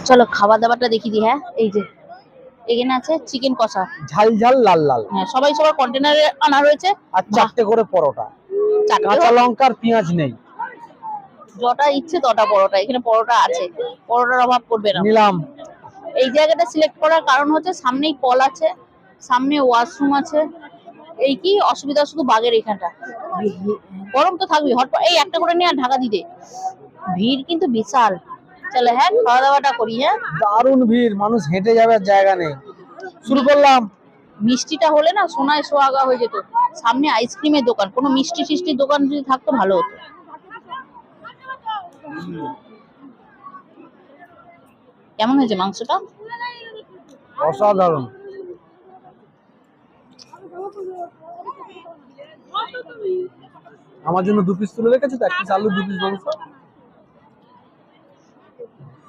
চলো খাবার দাবারটা দেখি দি। হ্যাঁ এই যে এখানে আছে চিকেন কষা, ঝাল ঝাল লাল লাল। হ্যাঁ সবাই সবার কন্টেনারে আনা রয়েছে। আর 4টে করে পরোটা, কাঁচা লঙ্কার পেঁয়াজ নেই। যটা ইচ্ছে তটা পরোটা, এখানে পরোটা আছে, পরোটার অভাব পড়বে না। নিলাম। এই জায়গাটা সিলেক্ট করার কারণ হচ্ছে সামনেই কল আছে, সামনে ওয়াশরুম আছে। এই কি অসুবিধা শুধু বাগের এখানটা, গরম তো থাকবে। হট এই একটা করে নিয়ে আর ঢাকা দিতে, ভিড় কিন্তু বিশাল। চলে হ্যাঁ খাওয়া দাওয়াটা করি। হ্যাঁ দারুণ ভিড়, মানুষ হেঁটে যাবে জায়গা নেই। শুরু করলাম। মিষ্টিটা হলে না সোনায় সোহাগা হয়ে যেত। সামনে আইসক্রিমের দোকান, কোনো মিষ্টি টিষ্টির দোকান যদি থাকতো ভালো হতো। কেমন হয়েছে মাংসটা? অসাধারণ। আমার জন্য 2 পিস তুলে রেখেছো তো, 1 পিস আলু 2 পিস মাংস।